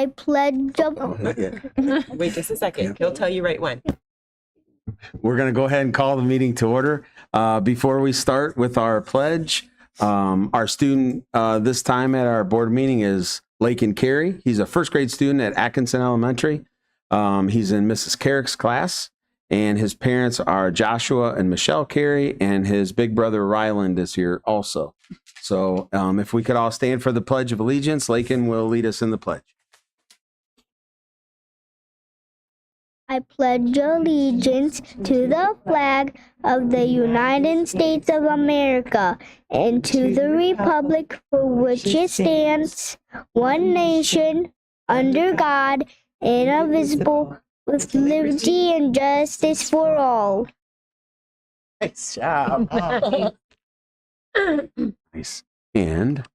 I pledge of... Not yet. Wait just a second. He'll tell you right when. We're going to go ahead and call the meeting to order. Before we start with our pledge, our student this time at our board meeting is Lakin Carey. He's a first grade student at Atkinson Elementary. He's in Mrs. Carrick's class, and his parents are Joshua and Michelle Carey, and his big brother Ryland is here also. So if we could all stand for the Pledge of Allegiance, Lakin will lead us in the pledge. I pledge allegiance to the flag of the United States of America and to the republic for which it stands, one nation, under God, indivisible, with liberty and justice for all. Nice job. Nice. And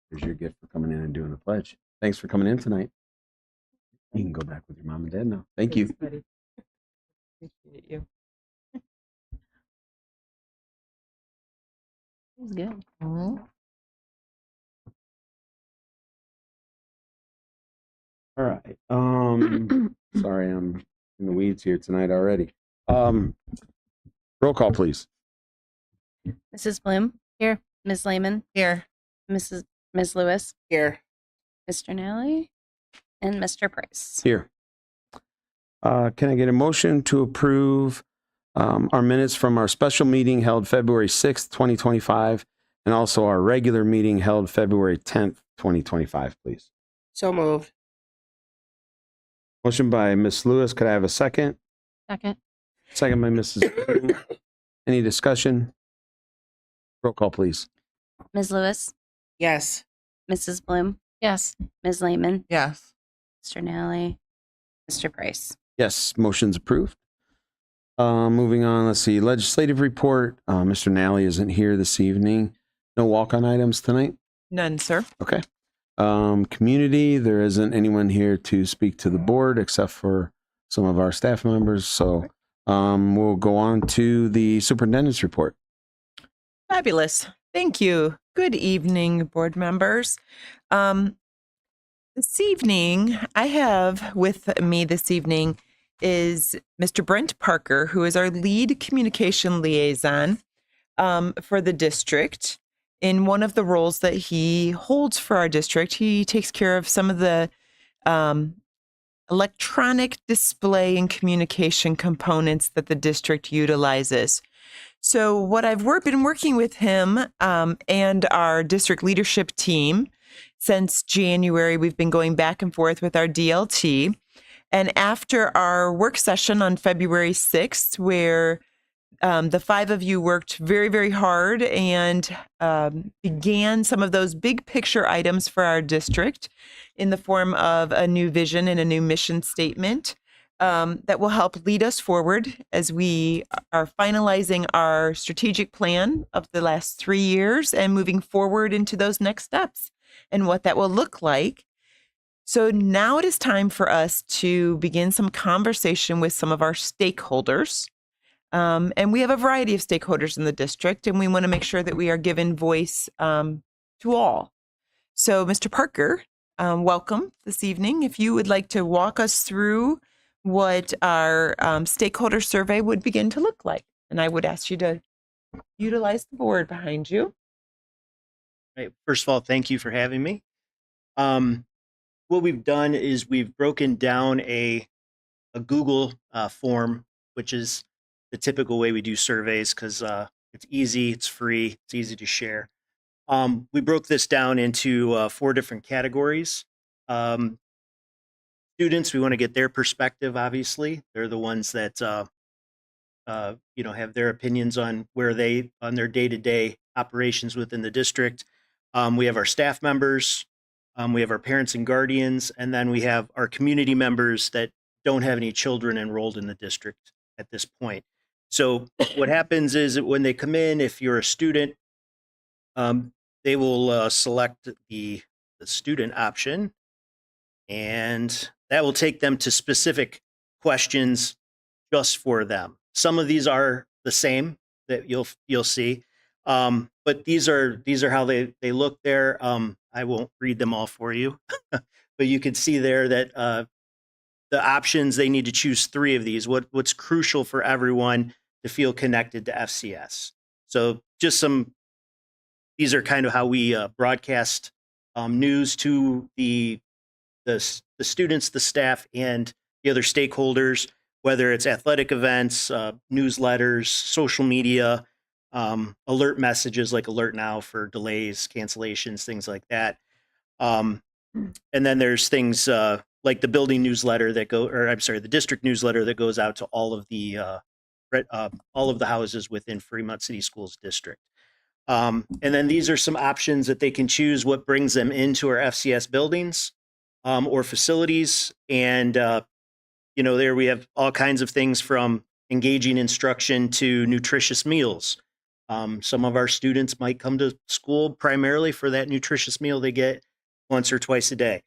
here's your gift for coming in and doing the pledge. Thanks for coming in tonight. You can go back with your mom and dad now. Thank you. Buddy. Appreciate you. That was good. All right. Sorry, I'm in the weeds here tonight already. Roll call, please. Mrs. Bloom. Here. Ms. Lehman. Here. Ms. Lewis. Here. Mr. Nally. And Mr. Price. Here. Can I get a motion to approve our minutes from our special meeting held February 6th, 2025, and also our regular meeting held February 10th, 2025, please? So moved. Motion by Ms. Lewis. Could I have a second? Second. Second by Mrs. Bloom. Any discussion? Roll call, please. Ms. Lewis. Yes. Mrs. Bloom. Yes. Ms. Lehman. Yes. Mr. Nally. Mr. Price. Yes, motion's approved. Moving on, let's see. Legislative report. Mr. Nally isn't here this evening. No walk-on items tonight? None, sir. Okay. Community, there isn't anyone here to speak to the board except for some of our staff members. So we'll go on to the superintendent's report. Fabulous. Thank you. Good evening, board members. This evening, I have with me this evening is Mr. Brent Parker, who is our lead communication liaison for the district. In one of the roles that he holds for our district, he takes care of some of the electronic display and communication components that the district utilizes. So what I've been working with him and our district leadership team since January, we've been going back and forth with our DLT. And after our work session on February 6th, where the five of you worked very, very hard and began some of those big picture items for our district in the form of a new vision and a new mission statement that will help lead us forward as we are finalizing our strategic plan of the last 3 years and moving forward into those next steps and what that will look like. So now it is time for us to begin some conversation with some of our stakeholders. And we have a variety of stakeholders in the district, and we want to make sure that we are giving voice to all. So, Mr. Parker, welcome this evening. If you would like to walk us through what our stakeholder survey would begin to look like. And I would ask you to utilize the board behind you. Right. First of all, thank you for having me. What we've done is we've broken down a Google form, which is the typical way we do surveys because it's easy, it's free, it's easy to share. We broke this down into 4 different categories. Students, we want to get their perspective, obviously. They're the ones that have their opinions on on their day-to-day operations within the district. We have our staff members, we have our parents and guardians, and then we have our community members that don't have any children enrolled in the district at this point. So what happens is that when they come in, if you're a student, they will select the student option, and that will take them to specific questions just for them. Some of these are the same that you'll see, but these are how they look there. I won't read them all for you, but you can see there that the options, they need to choose 3 of these. What's crucial for everyone to feel connected to FCS. So just these are kind of how we broadcast news to the students, the staff, and the other stakeholders, whether it's athletic events, newsletters, social media, alert messages like Alert Now for delays, cancellations, things like that. And then there's things like the building newsletter the district newsletter that goes out to all of the houses within Fremont City Schools district. And then these are some options that they can choose what brings them into our FCS buildings or facilities. And, there we have all kinds of things from engaging instruction to nutritious meals. Some of our students might come to school primarily for that nutritious meal they get once or twice a day.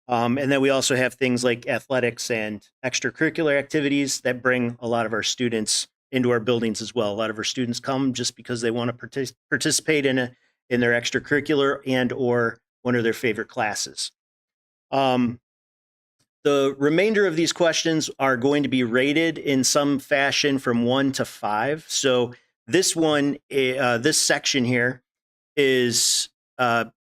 And then we also have things like athletics and extracurricular activities that bring a lot of our students into our buildings as well. A lot of our students come just because they want to participate in their extracurricular and or one of their favorite classes. The remainder of these questions are going to be rated in some fashion from 1 to 5. So this section here is, I'll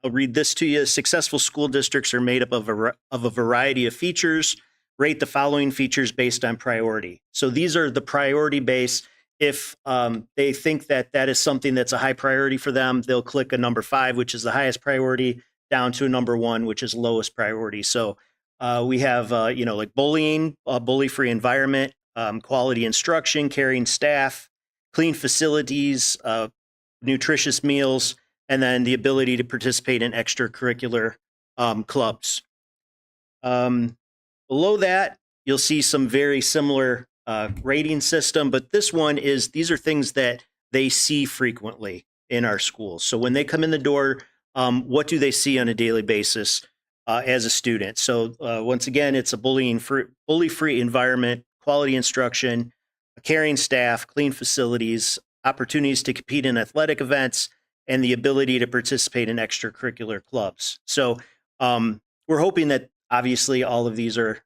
read this to you. Successful school districts are made up of a variety of features. Rate the following features based on priority. So these are the priority base. If they think that is something that's a high priority for them, they'll click a number 5, which is the highest priority, down to a number 1, which is lowest priority. So we have, like bullying, a bully-free environment, quality instruction, caring staff, clean facilities, nutritious meals, and then the ability to participate in extracurricular clubs. Below that, you'll see some very similar rating system, but these are things that they see frequently in our schools. So when they come in the door, what do they see on a daily basis as a student? So once again, it's a bully-free environment, quality instruction, a caring staff, clean facilities, opportunities to compete in athletic events, and the ability to participate in extracurricular clubs. So we're hoping that obviously all of these are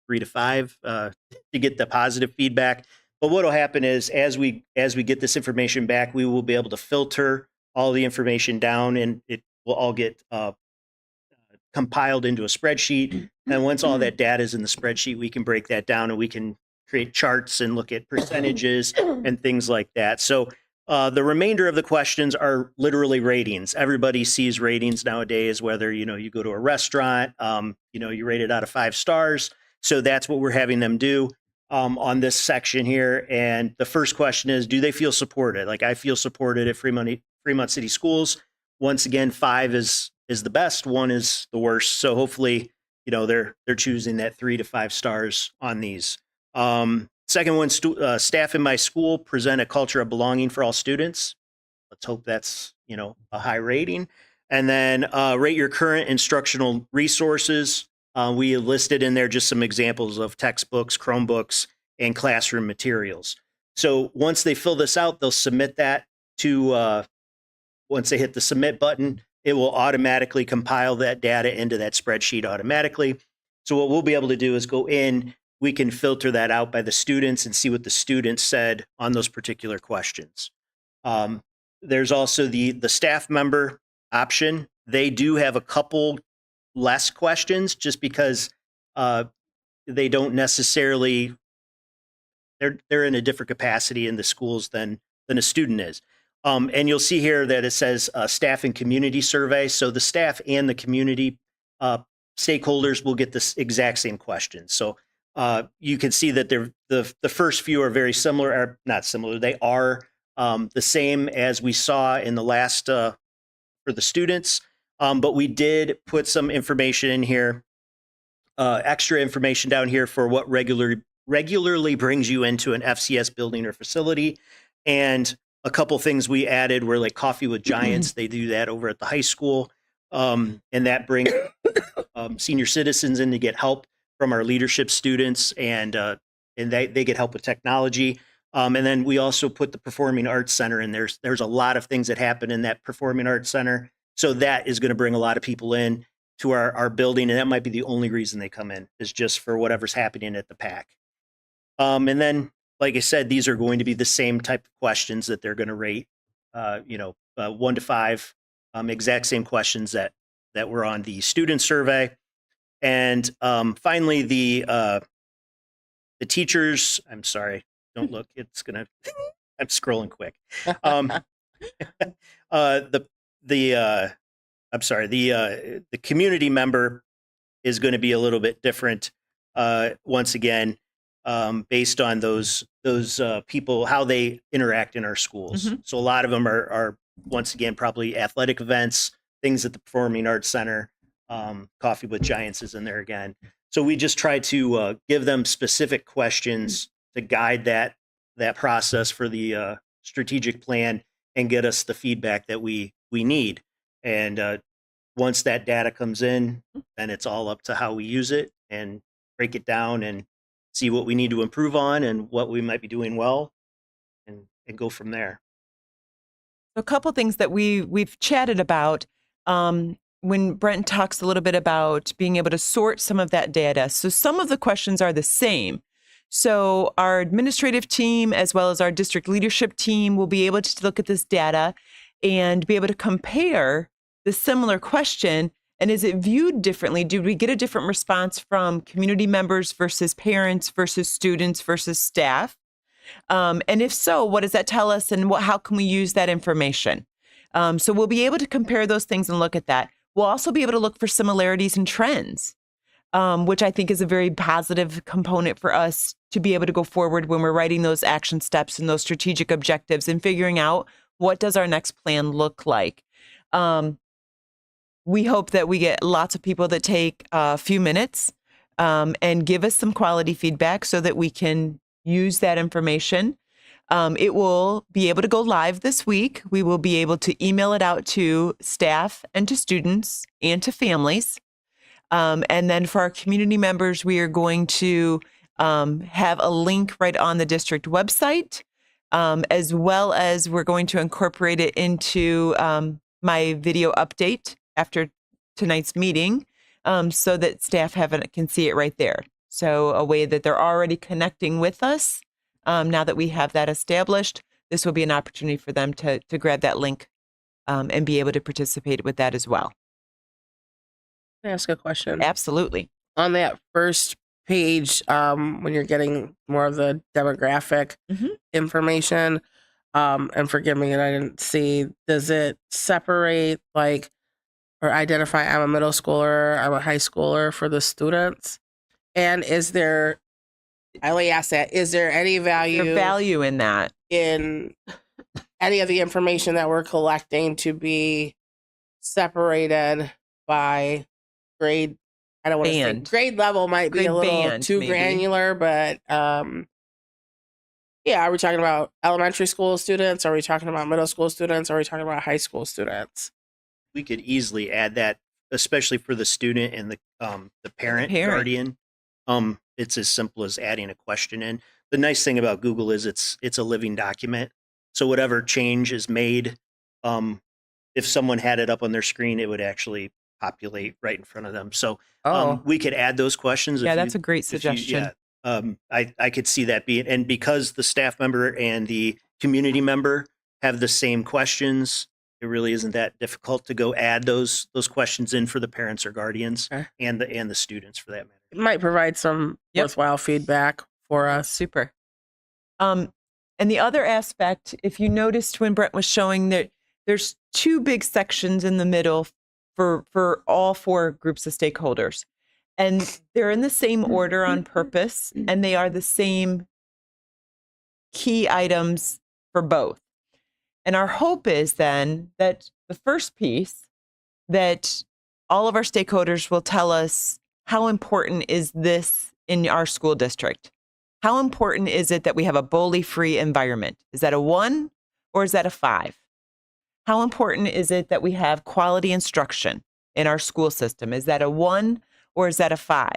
3 to 5 to get the positive feedback. But what will happen is as we get this information back, we will be able to filter all the information down, and it will all get compiled into a spreadsheet. And once all that data is in the spreadsheet, we can break that down and we can create charts and look at percentages and things like that. So the remainder of the questions are literally ratings. Everybody sees ratings nowadays, whether, you go to a restaurant, you rate it out of 5 stars. So that's what we're having them do on this section here. And the first question is, do they feel supported? Like I feel supported at Fremont City Schools. Once again, 5 is the best, 1 is the worst. So hopefully, they're choosing that 3 to 5 stars on these. Second one, staff in my school present a culture of belonging for all students. Let's hope that's, a high rating. And then rate your current instructional resources. We listed in there just some examples of textbooks, Chromebooks, and classroom materials. So once they fill this out, they'll submit that to, once they hit the submit button, it will automatically compile that data into that spreadsheet automatically. So what we'll be able to do is go in, we can filter that out by the students and see what the students said on those particular questions. There's also the staff member option. They do have a couple less questions just because they don't necessarily, they're in a different capacity in the schools than a student is. And you'll see here that it says staff and community survey. So the staff and the community stakeholders will get this exact same question. So you can see that the first few are very similar, or not similar. They are the same as we saw in the last for the students. But we did put some information in here, extra information down here for what regularly brings you into an FCS building or facility. And a couple things we added were like Coffee with Giants. They do that over at the high school. And that brings senior citizens in to get help from our leadership students, and they get help with technology. And then we also put the Performing Arts Center, and there's a lot of things that happen in that Performing Arts Center. So that is going to bring a lot of people in to our building, and that might be the only reason they come in, is just for whatever's happening at the PAC. And then, like I said, these are going to be the same type of questions that they're going to rate, 1 to 5, exact same questions that were on the student survey. And finally, the teachers. I'm sorry, don't look. It's gonna. I'm scrolling quick. I'm sorry. The community member is going to be a little bit different. Once again, based on those people, how they interact in our schools. Mm-hmm. So a lot of them are once again probably athletic events, things at the Performing Arts Center. Coffee with Giants is in there again. So we just try to give them specific questions to guide that process for the strategic plan and get us the feedback that we need. And once that data comes in, then it's all up to how we use it and break it down and see what we need to improve on and what we might be doing well, and go from there. A couple things that we've chatted about when Brent talks a little bit about being able to sort some of that data. So some of the questions are the same. So our administrative team, as well as our district leadership team, will be able to look at this data and be able to compare the similar question. And is it viewed differently? Do we get a different response from community members versus parents versus students versus staff? And if so, what does that tell us, and how can we use that information? So we'll be able to compare those things and look at that. We'll also be able to look for similarities and trends, which I think is a very positive component for us to be able to go forward when we're writing those action steps and those strategic objectives and figuring out what does our next plan look like. We hope that we get lots of people that take a few minutes and give us some quality feedback so that we can use that information. It will be able to go live this week. We will be able to email it out to staff and to students and to families. And then for our community members, we are going to have a link right on the district website, as well as we're going to incorporate it into my video update after tonight's meeting, so that staff can see it right there. So a way that they're already connecting with us. Now that we have that established, this will be an opportunity for them to grab that link and be able to participate with that as well. Can I ask a question? Absolutely. On that first page, when you're getting more of the demographic information, and forgive me, and I didn't see, does it separate or identify I'm a middle schooler, I'm a high schooler for the students? And is there, I only ask that, is there any value in that? In any of the information that we're collecting to be separated by grade? I don't want to say grade level, might be a little too granular, but yeah, are we talking about elementary school students? Are we talking about middle school students? Are we talking about high school students? We could easily add that, especially for the student and the parent. Guardian. It's as simple as adding a question in. The nice thing about Google is it's a living document. So whatever change is made, if someone had it up on their screen, it would actually populate right in front of them. So we could add those questions. Yeah, that's a great suggestion. I could see that being, and because the staff member and the community member have the same questions, it really isn't that difficult to go add those questions in for the parents or guardians and the students for that matter. It might provide some worthwhile feedback for us. Super. And the other aspect, if you noticed when Brent was showing that there's two big sections in the middle for all 4 groups of stakeholders. And they're in the same order on purpose, and they are the same key items for both. And our hope is then that the first piece, that all of our stakeholders will tell us how important is this in our school district? How important is it that we have a bully-free environment? Is that a 1 or is that a 5? How important is it that we have quality instruction in our school system? Is that a 1 or is that a 5?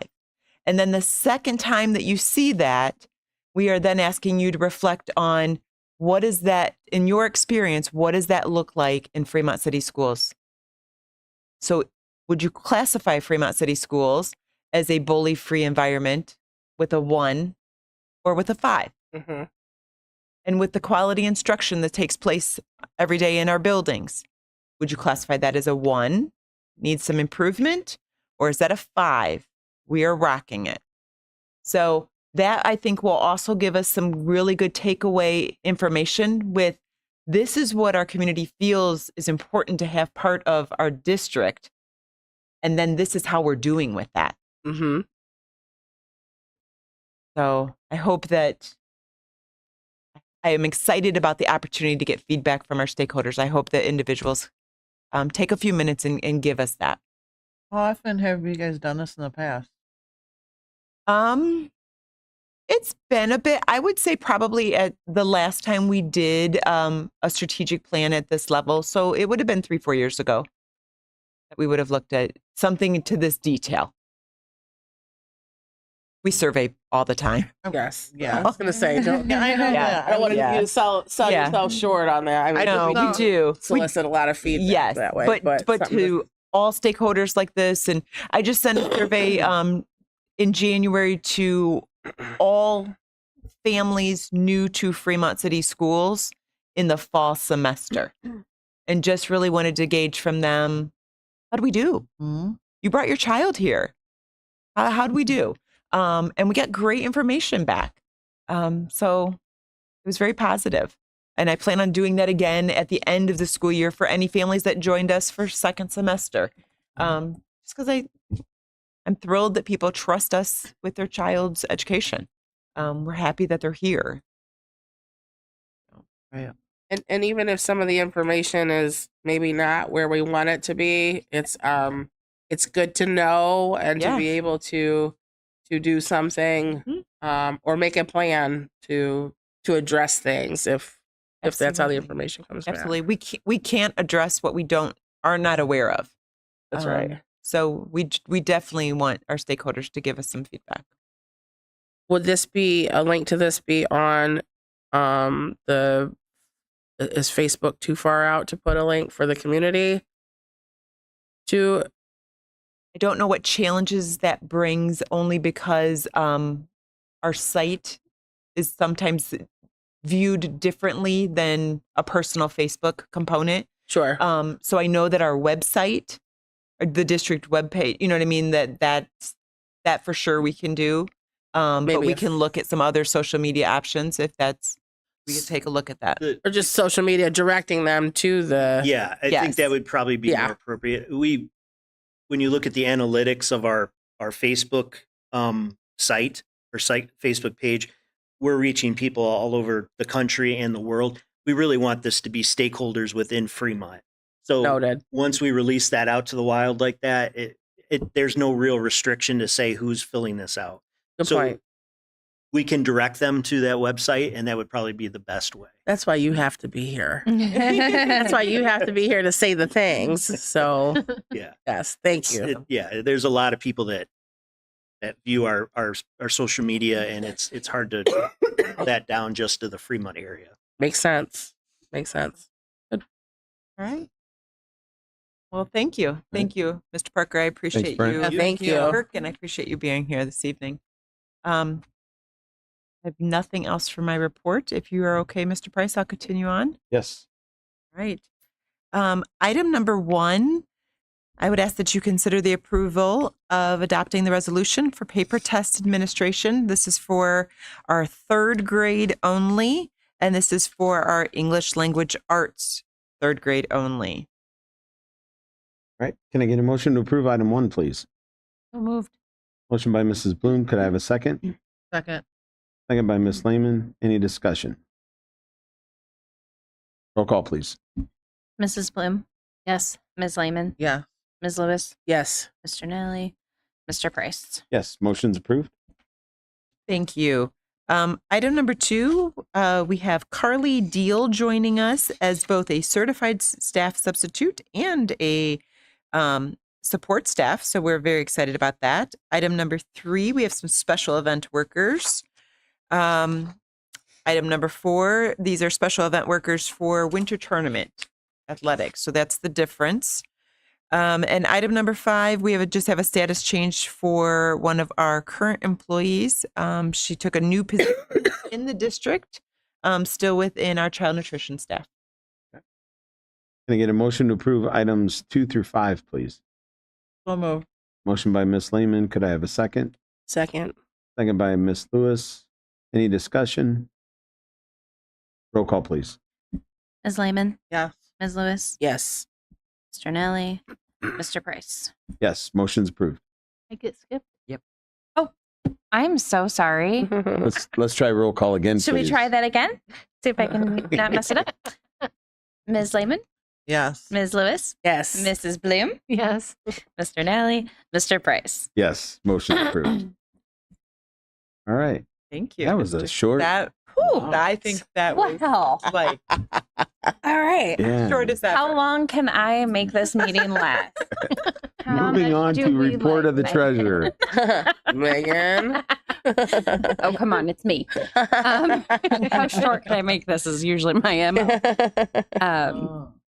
And then the second time that you see that, we are then asking you to reflect on what is that, in your experience, what does that look like in Fremont City Schools? So would you classify Fremont City Schools as a bully-free environment with a 1 or with a 5? Mm-hmm. And with the quality instruction that takes place every day in our buildings, would you classify that as a 1, needs some improvement, or is that a 5? We are rocking it. So that, I think, will also give us some really good takeaway information with this is what our community feels is important to have part of our district. And then this is how we're doing with that. Mm-hmm. So I hope that I am excited about the opportunity to get feedback from our stakeholders. I hope that individuals take a few minutes and give us that. How often have you guys done this in the past? It's been a bit. I would say probably at the last time we did a strategic plan at this level. So it would have been 3-4 years ago that we would have looked at something to this detail. We survey all the time. Yes. Yeah. I was going to say, don't, Yeah, I know Yeah. that. I don't want Yeah. you to sell Yeah. yourself short on that. I mean, I know we we do. solicit a lot of feedback Yes, that way. but something to all stakeholders like this, and I just sent a survey in January to all families new to Fremont City Schools in the fall semester, and just really wanted to gauge from them, how do we do? Mhm. You brought your child here. How do we do? And we got great information back. So it was very positive. And I plan on doing that again at the end of the school year for any families that joined us for second semester. Just because I'm thrilled that people trust us with their child's education. We're happy that they're here. And even if some of the information is maybe not where we want it to be, it's good to know and Yeah. to be able to do something or make a plan to address things if that's how the Absolutely. information comes back. Absolutely. We can't address what we are not aware of. That's right. So we definitely want our stakeholders to give us some feedback. Would this be a link to this be on is Facebook too far out to put a link for the community to I don't know what challenges that brings, only because our site is sometimes viewed differently than a personal Facebook component. sure. So I know that our website, or the district webpage, you know what I mean, that for sure we can do. But Maybe we if- can look at some other social media options if we could take a look at that. Or just social media directing them to the Yeah, I Yes. think that would probably be Yeah. more appropriate. When you look at the analytics of our Facebook site or Facebook page, we're reaching people all over the country and the world. We really want this to be stakeholders within Fremont. So noted. once we release that out to the wild like that, there's no real restriction to say who's filling this out. Good So point. we can direct them to that website, and that would probably be the best way. That's why you have to be here. That's why you have to be here to say the things. So Yeah. yes, thank you. There's a lot of people that view our social media, and it's hard to narrow that down just to the Fremont area. Makes sense. Makes sense. All right. Well, thank you. Thank you, Mr. Parker. I appreciate Brent. you. Yeah, thank you. Work, and I appreciate you being here this evening. I have nothing else for my report. If you are okay, Mr. Price, I'll continue on. Yes. All right. Item number 1, I would ask that you consider the approval of adopting the resolution for paper test administration. This is for our 3rd grade only, and this is for our English language arts 3rd grade only. All right. Can I get a motion to approve item 1, please? So moved. Motion by Mrs. Bloom. Could I have a second? Second. Second by Ms. Lehman. Any discussion? Roll call, please. Mrs. Bloom? Yes. Ms. Lehman? Yeah. Ms. Lewis? Yes. Mr. Nally? Mr. Price? Yes, motion's approved. Thank you. Item number 2, we have Carly Deal joining us as both a certified staff substitute and a support staff. So we're very excited about that. Item number 3, we have some special event workers. Item number 4, these are special event workers for winter tournament athletics. So that's the difference. And item number 5, we just have a status change for one of our current employees. She took a new position in the district, still within our child nutrition staff. Can I get a motion to approve items 2 through 5, please? So moved. Motion by Miss Lehman. Could I have a second? Second. Second by Miss Lewis. Any discussion? Roll call, please. Ms. Lehman, Yes. Ms. Lewis, Yes. Mr. Nelly, Mr. Price. Yes, motion's approved. I get skipped? Yep. Oh, I'm so sorry. Let's try roll call again, Should we please. try that again? See if I can not mess it up. Ms. Lehman, Yes. Ms. Lewis, Yes. Mrs. Bloom, Yes. Mr. Nelly, Mr. Price. Yes, motion's approved. All right. Thank you. That was a short. I think that was Wow. like All right. Yeah. short as that. How long can I make this meeting last? How Moving much on do to we report like, of the Megan? treasurer. Megan. Oh, come on, it's me. How short can I make this is usually my MO.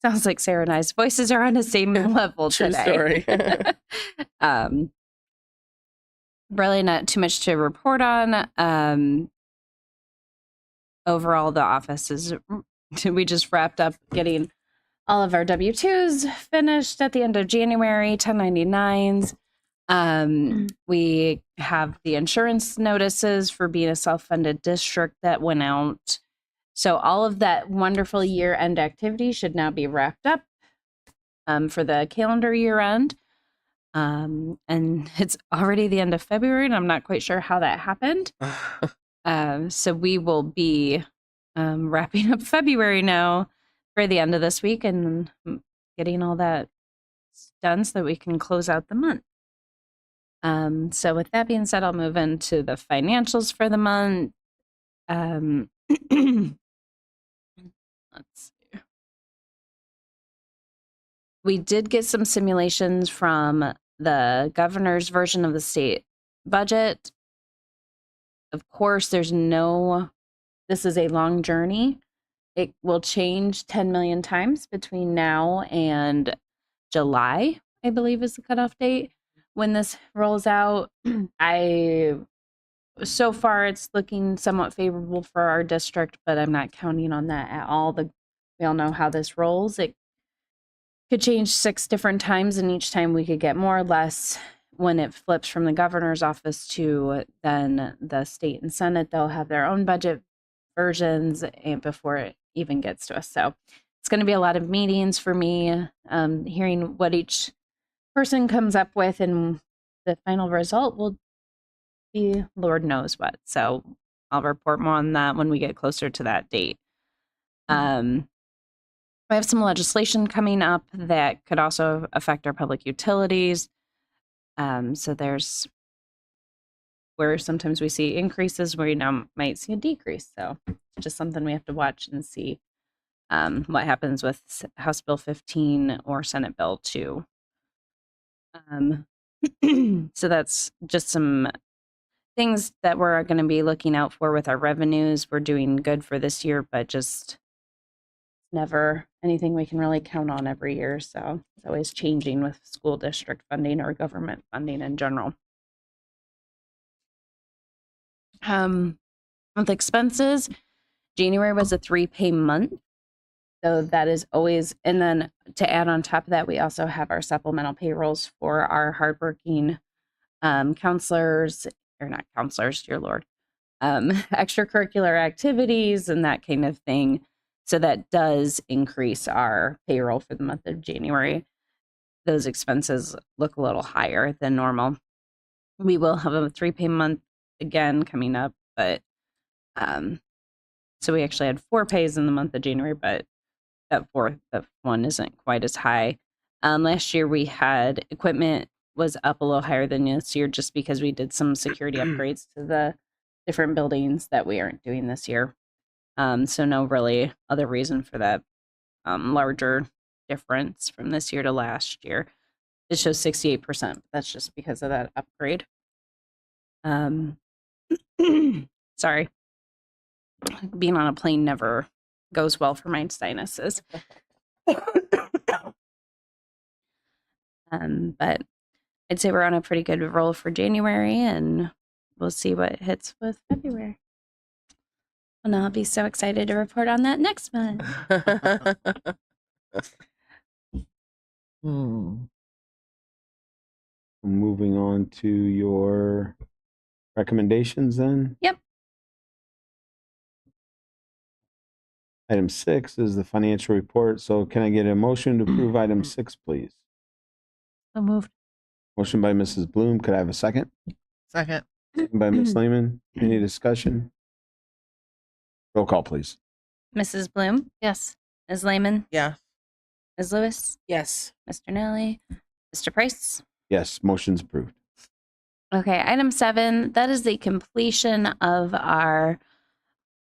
Sounds like Sarah and I's voices are on the same level True today. story. Really not too much to report on. Overall, the office is, we just wrapped up getting all of our W-2s finished at the end of January, 1099s. We have the insurance notices for being a self-funded district that went out. So all of that wonderful year-end activity should now be wrapped up for the calendar year-end. And it's already the end of February, and I'm not quite sure how that happened. So we will be wrapping up February now for the end of this week and getting all that done so that we can close out the month. So with that being said, I'll move into the financials for the month. Let's see. We did get some simulations from the governor's version of the state budget. Of course, this is a long journey. It will change 10 million times between now and July, I believe is the cutoff date when this rolls out. So far it's looking somewhat favorable for our district, but I'm not counting on that at all. We all know how this rolls. It could change 6 different times, and each time we could get more or less. When it flips from the governor's office to then the state and Senate, they'll have their own budget versions and before it even gets to us. So it's going to be a lot of meetings for me, hearing what each person comes up with, and the final result will be Lord knows what. So I'll report more on that when we get closer to that date. We have some legislation coming up that could also affect our public utilities. So there's where sometimes we see increases where you now might see a decrease. So it's just something we have to watch and see what happens with House Bill 15 or Senate Bill 2. So that's just some things that we're going to be looking out for with our revenues. We're doing good for this year, but just never anything we can really count on every year. So it's always changing with school district funding or government funding in general. With expenses, January was a 3-pay month. So that is always, and then to add on top of that, we also have our supplemental payrolls for our hardworking counselors, or not counselors, dear Lord, extracurricular activities and that kind of thing. So that does increase our payroll for the month of January. Those expenses look a little higher than normal. We will have a 3-pay month again coming up, but so we actually had 4 pays in the month of January, but that fourth one isn't quite as high. Last year we had equipment was up a little higher than this year just because we did some security upgrades to the different buildings that we aren't doing this year. So no really other reason for that larger difference from this year to last year. It shows 68%. That's just because of that upgrade. Sorry. Being on a plane never goes well for my sinuses. But I'd say we're on a pretty good roll for January, and we'll see what hits with February. And I'll be so excited to report on that next month. Moving on to your recommendations then. Yep. Item 6 is the financial report. So can I get a motion to approve item 6, please? So moved. Motion by Mrs. Bloom. Could I have a second? Second. Second by Ms. Lehman. Any discussion? Roll call, please. Mrs. Bloom? Yes. Ms. Lehman? Yeah. Ms. Lewis? Yes. Mr. Nelly? Mr. Price? Yes, motion's approved. Okay, item 7, that is the completion of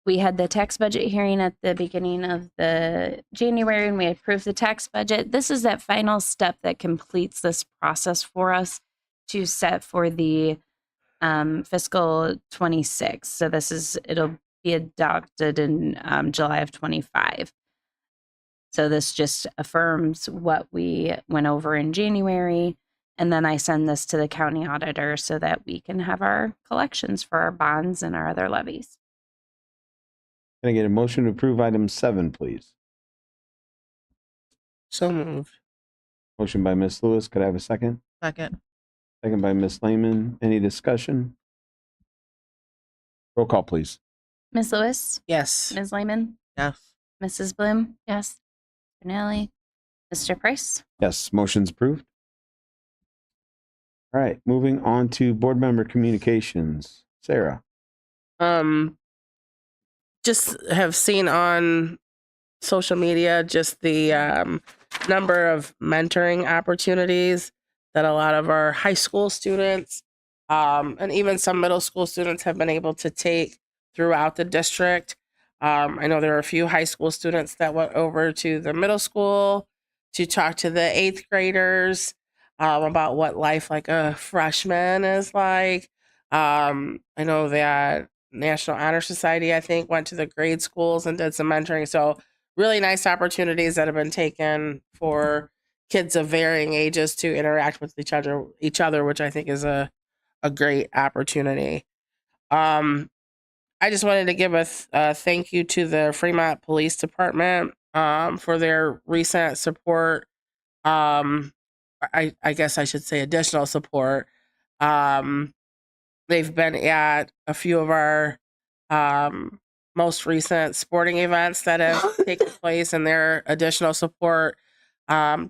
we had the tax budget hearing at the beginning of the January, and we approved the tax budget. This is that final step that completes this process for us to set for the fiscal 26. So it'll be adopted in July of 25. So this just affirms what we went over in January. And then I send this to the county auditor so that we can have our collections for our bonds and our other levies. Can I get a motion to approve item 7, please? So moved. Motion by Ms. Lewis. Could I have a second? Second. Second by Ms. Lehman. Any discussion? Roll call, please. Ms. Lewis? Yes. Ms. Lehman? Yes. Mrs. Bloom? Yes. Mr. Nelly? Mr. Price? Yes, motion's approved. All right, moving on to board member communications. Sarah. Just have seen on social media just the number of mentoring opportunities that a lot of our high school students and even some middle school students have been able to take throughout the district. I know there are a few high school students that went over to the middle school to talk to the 8th graders about what life like a freshman is like. I know that National Honor Society, I think, went to the grade schools and did some mentoring. So really nice opportunities that have been taken for kids of varying ages to interact with each other, which I think is a great opportunity. I just wanted to give a thank you to the Fremont Police Department for their recent support. I guess I should say additional support. They've been at a few of our most recent sporting events that have taken place, and their additional support,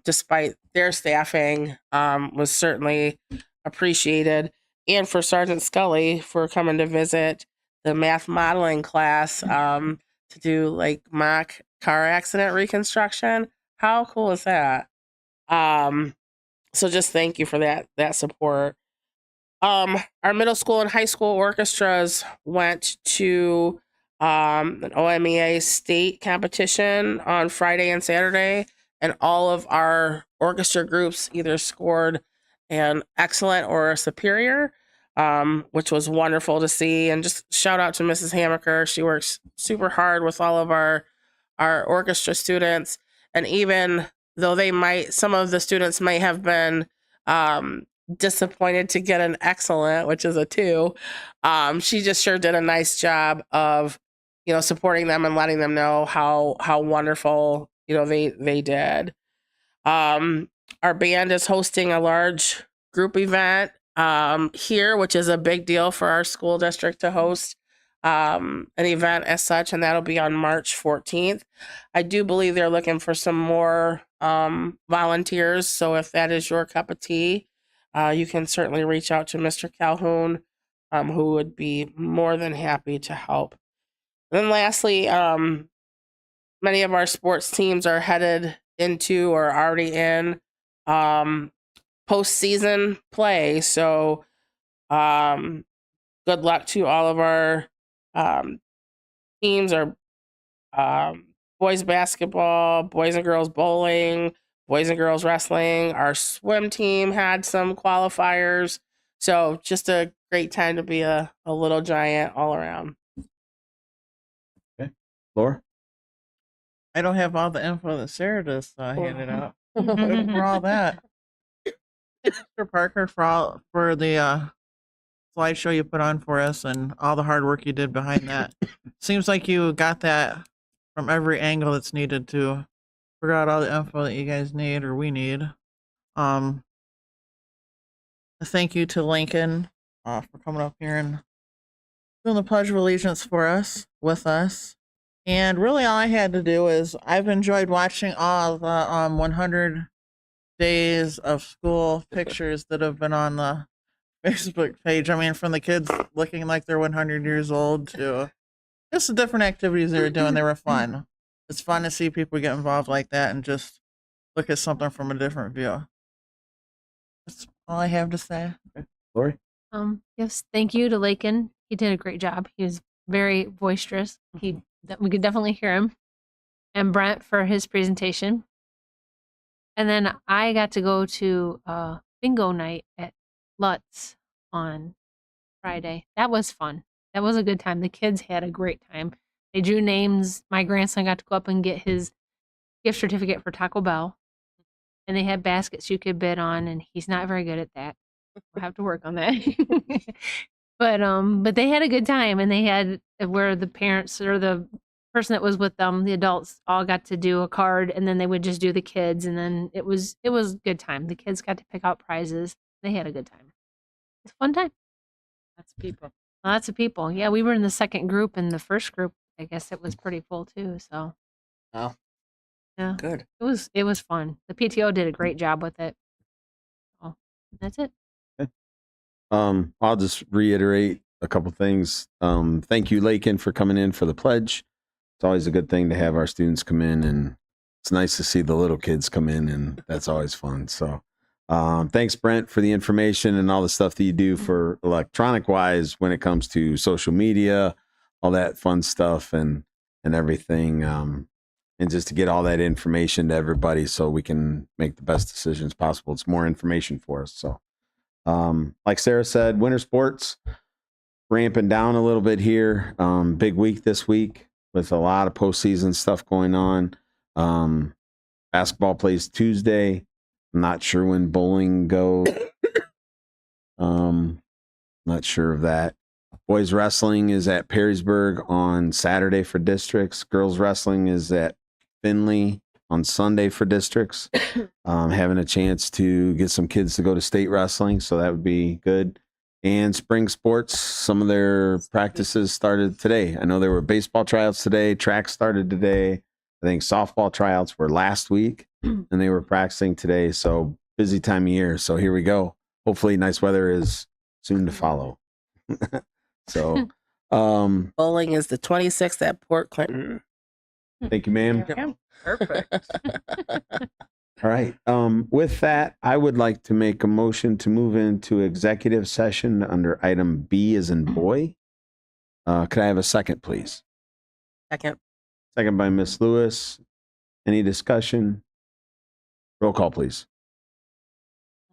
despite their staffing, was certainly appreciated. And for Sergeant Scully for coming to visit the math modeling class to do like mock car accident reconstruction. How cool is that? So just thank you for that support. Our middle school and high school orchestras went to an OMEA state competition on Friday and Saturday, and all of our orchestra groups either scored an excellent or a superior, which was wonderful to see. And just shout out to Mrs. Hamaker. She works super hard with all of our orchestra students. And even though some of the students might have been disappointed to get an excellent, which is a 2, she just sure did a nice job of, supporting them and letting them know how wonderful, they did. Our band is hosting a large group event here, which is a big deal for our school district to host an event as such, and that'll be on March 14th. I do believe they're looking for some more volunteers, so if that is your cup of tea, you can certainly reach out to Mr. Calhoun, who would be more than happy to help. And then lastly, many of our sports teams are headed into or already in postseason play. So good luck to all of our teams, our boys basketball, boys and girls bowling, boys and girls wrestling. Our swim team had some qualifiers. So just a great time to be a little giant all around. Okay. Laura? I don't have all the info that Sarah does, so I handed out. Looking for all that. Mr. Parker, for the slideshow you put on for us and all the hard work you did behind that. Seems like you got that from every angle that's needed to figure out all the info that you guys need or we need. A thank you to Lincoln for coming up here and doing the Pledge of Allegiance for us, with us. And really all I had to do is I've enjoyed watching all the 100 days of school pictures that have been on the Facebook page. I mean, from the kids looking like they're 100 years old to just the different activities they were doing. They were fun. It's fun to see people get involved like that and just look at something from a different view. That's all I have to say. Lori? Yes, thank you to Lakin. He did a great job. He was very boisterous. We could definitely hear him. And Brent for his presentation. And then I got to go to bingo night at Lutz on Friday. That was fun. That was a good time. The kids had a great time. They drew names. My grandson got to go up and get his gift certificate for Taco Bell. And they had baskets you could bid on, and he's not very good at that. We'll have to work on that. But they had a good time, and they had where the parents or the person that was with them, the adults, all got to do a card, and then they would just do the kids, and then it was a good time. The kids got to pick out prizes. They had a good time. It's a fun time. Lots of people. Yeah, we were in the second group, and the first group, I guess it was pretty full too. So. Wow. Yeah. Good. It was fun. The PTO did a great job with it. Oh, that's it. I'll just reiterate a couple things. Thank you, Lakin, for coming in for the pledge. It's always a good thing to have our students come in, and it's nice to see the little kids come in, and that's always fun. So thanks, Brent, for the information and all the stuff that you do for electronic wise when it comes to social media, all that fun stuff and everything. And just to get all that information to everybody so we can make the best decisions possible. It's more information for us. So like Sarah said, winter sports ramping down a little bit here. Big week this week with a lot of postseason stuff going on. Basketball plays Tuesday. I'm not sure when bowling goes. Not sure of that. Boys wrestling is at Perrysburg on Saturday for districts. Girls wrestling is at Finley on Sunday for districts. Having a chance to get some kids to go to state wrestling, so that would be good. And spring sports, some of their practices started today. I know there were baseball tryouts today. Track started today. I think softball tryouts were last week, and they were practicing today. So busy time of year. So here we go. Hopefully nice weather is soon to follow. So Bowling is the 26th at Port Clinton. thank you, ma'am. Perfect. All right. With that, I would like to make a motion to move into executive session under item B as in boy. Could I have a second, please? Second. Second by Miss Lewis. Any discussion? Roll call, please.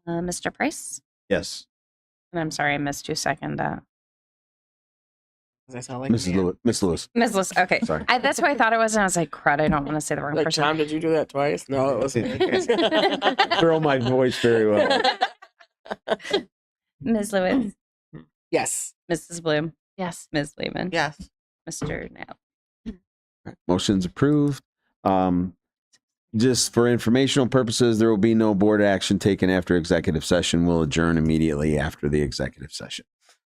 Mr. Price? Yes. And I'm sorry, I missed you second that. Does that sound like Mrs. Lewis. Miss Lewis. Ms. Lewis, okay. Sorry. That's what I thought it was, and I was like, crud, I don't want to say the wrong Like, person. Tom, did you do that twice? No, it wasn't. Throw my voice very well. Ms. Lewis, Yes. Mrs. Bloom, Yes. Ms. Lehman, Yes. Mr. Knapp. Motion's approved. Just for informational purposes, there will be no board action taken after executive session. We'll adjourn immediately after the executive session.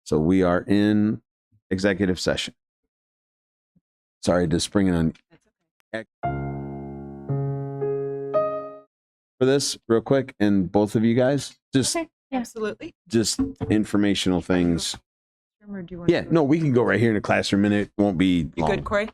So we are in executive session. Sorry to spring it on. For this real quick, and both of you guys, just Absolutely. just informational things. Or do you want Yeah, no, we can go right here in the classroom and it won't be You long. good, Corey?